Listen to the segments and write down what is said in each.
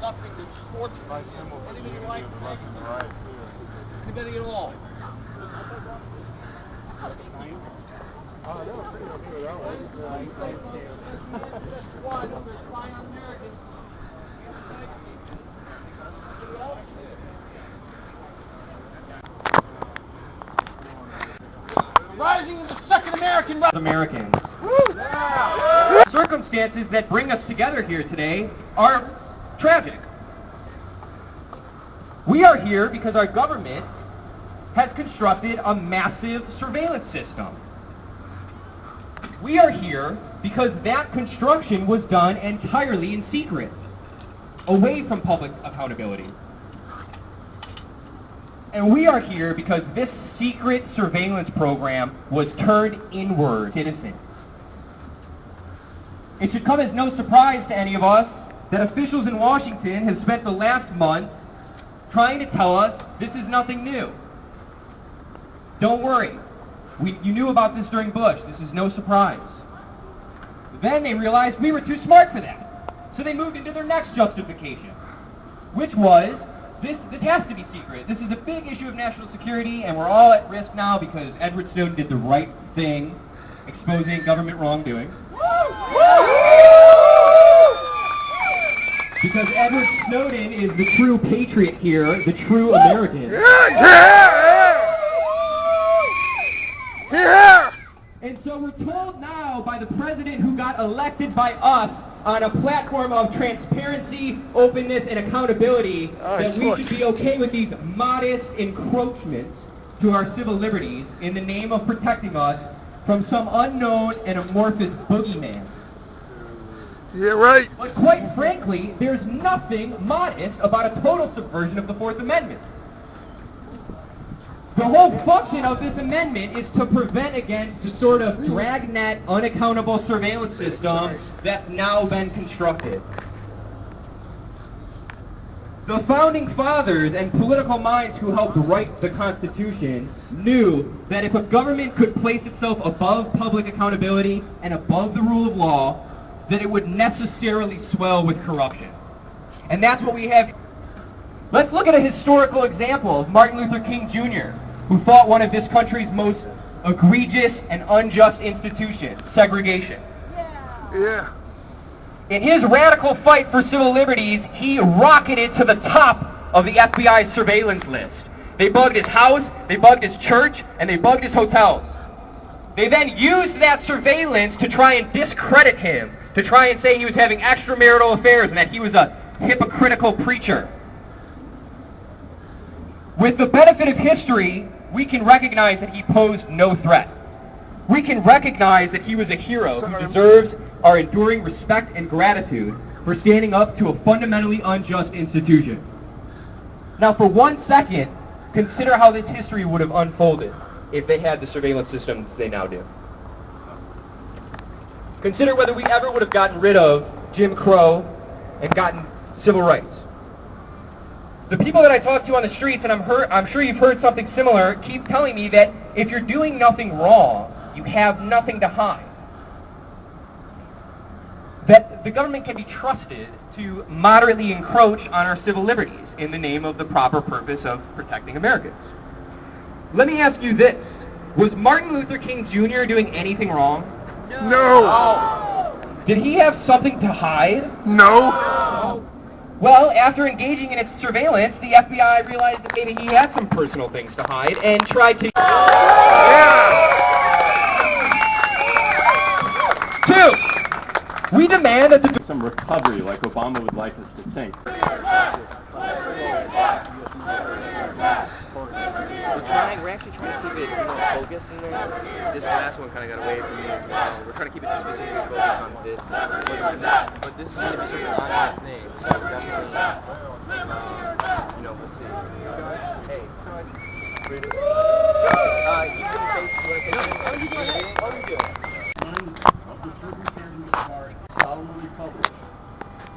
suffering, there's torture. Anybody like anybody at all? Rising of the second Americans. The circumstances that bring us together here today are tragic. We are here because our government has constructed a massive surveillance system. We are here because that construction was done entirely in secret, away from public accountability. And we are here because this secret surveillance program was turned inward citizens. It should come as no surprise to any of us that officials in Washington have spent the last month trying to tell us this is nothing new. Don't worry. You knew about this during Bush. This is no surprise. Then they realized we were too smart for that. So they moved into their next justification, which was, this has to be secret. This is a big issue of national security, and we're all at risk now because Edward Snowden did the right thing, exposing government wrongdoing. Because Edward Snowden is the true patriot here, the true American. And so we're told now by the president who got elected by us on a platform of transparency, openness, and accountability that we should be okay with these modest encroachments to our civil liberties in the name of protecting us from some unknown and amorphous boogeyman. Yeah, right. But quite frankly, there's nothing modest about a total subversion of the Fourth Amendment. The whole function of this amendment is to prevent against the sort of dragnet, unaccountable surveillance system that's now been constructed. The founding fathers and political minds who helped write the Constitution knew that if a government could place itself above public accountability and above the rule of law, that it would necessarily swell with corruption. And that's what we have. Let's look at a historical example of Martin Luther King Jr., who fought one of this country's most egregious and unjust institutions, segregation. Yeah. In his radical fight for civil liberties, he rocketed to the top of the FBI surveillance list. They bugged his house, they bugged his church, and they bugged his hotels. They then used that surveillance to try and discredit him, to try and say he was having extramarital affairs and that he was a hypocritical preacher. With the benefit of history, we can recognize that he posed no threat. We can recognize that he was a hero who deserves our enduring respect and gratitude for standing up to a fundamentally unjust institution. Now, for 1 second, consider how this history would have unfolded if they had the surveillance systems they now do. Consider whether we ever would have gotten rid of Jim Crow and gotten civil rights. The people that I talk to on the streets, and I'm sure you've heard something similar, keep telling me that if you're doing nothing wrong, you have nothing to hide. That the government can be trusted to moderately encroach on our civil liberties in the name of the proper purpose of protecting Americans. Let me ask you this. Was Martin Luther King Jr. doing anything wrong? No. Did he have something to hide? No. Well, after engaging in its surveillance, the FBI realized that maybe he had some personal things to hide and tried to... Two, we demand that the... Some recovery like Obama would like us to think. We're actually trying to keep it focused in there. This last one kind of got away from me as well. We're trying to keep it specifically focused on this. But this is going to be such an ongoing thing. So definitely, let's see. Hey, you can face what you Of the circumstances are solemnly published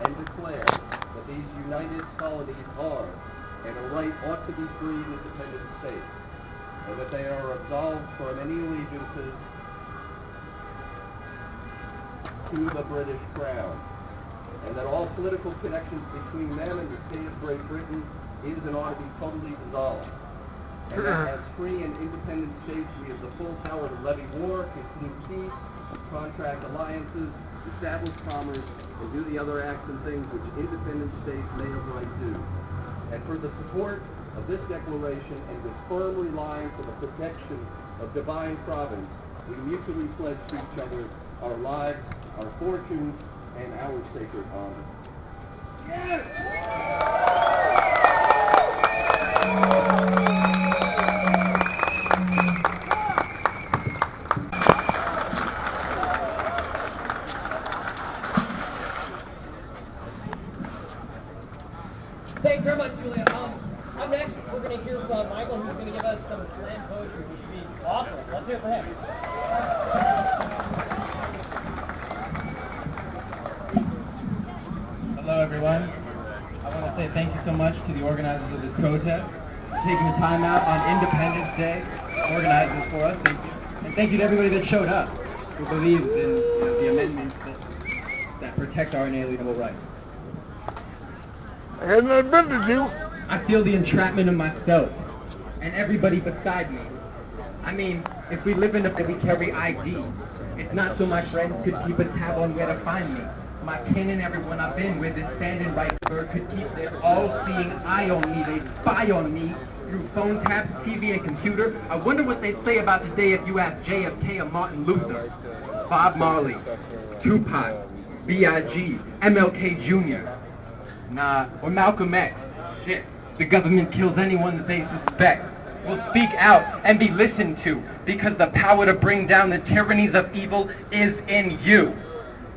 and declare that these united colonies are and a right ought to be free and independent states, and that they are absolved from any allegiances to the British Crown, and that all political connections between them and the state of Great Britain is and ought to be totally dissolved. And that as free and independent states, we have the full power to levy war, conclude peace, contract alliances, establish commerce, and do the other acts and things which independent states may of right do. And for the support of this declaration and with firm reliance on the protection of divine providence, we mutually pledge to each other our lives, our fortunes, and our sacred honor. Thank you very much, Julia. Up next, we're going to hear from Michael, who's going to give us some slam poetry, which should be awesome. Let's hear it for him. Hello, everyone. I want to say thank you so much to the organizers of this protest for taking the time out on Independence Day to organize this for us. Thank you. And thank you to everybody that showed up, who believes in the amendments that protect our inalienable rights. I hadn't admitted you. I feel the entrapment of myself and everybody beside me. I mean, if we live in a we carry ID, it's not so my friends could keep a tab on where to find me. My kin and everyone I've been with is standing right there, could keep their all-seeing eye on me. They spy on me through phone taps, TV, and computer. I wonder what they'd say about today if you asked JFK or Martin Luther, Bob Marley, Tupac, B.I.G., MLK Jr., or Malcolm X. Shit, the government kills anyone that they suspect. Will speak out and be listened to because the power to bring down the tyrannies of evil is in you.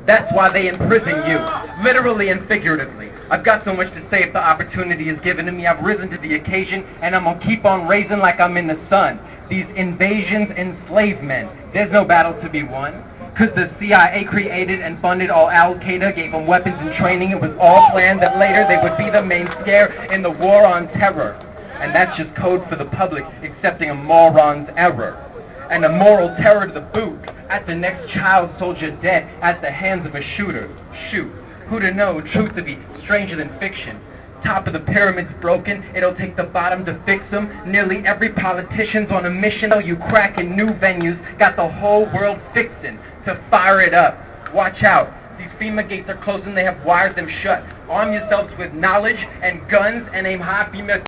That's why they imprison you, literally and figuratively. I've got so much to say if the opportunity is given to me. I've risen to the occasion and I'm gonna keep on raising like I'm in the sun. These invasions enslave men. There's no battle to be won. Because the CIA created and funded all Al-Qaeda, gave them weapons and training. It was all planned that later they would be the main scare in the war on terror. And that's just code for the public accepting a moron's error. And a moral terror to the boot at the next child soldier dead at the hands of a shooter. Shoot, who to know truth to be stranger than fiction. Top of the pyramid's broken, it'll take the bottom to fix them. Nearly every politician's on a mission. You cracking new venues, got the whole world fixing to fire it up. Watch out, these FEMA gates are closing, they have wired them shut. Arm yourselves with knowledge and guns and aim high, FEMA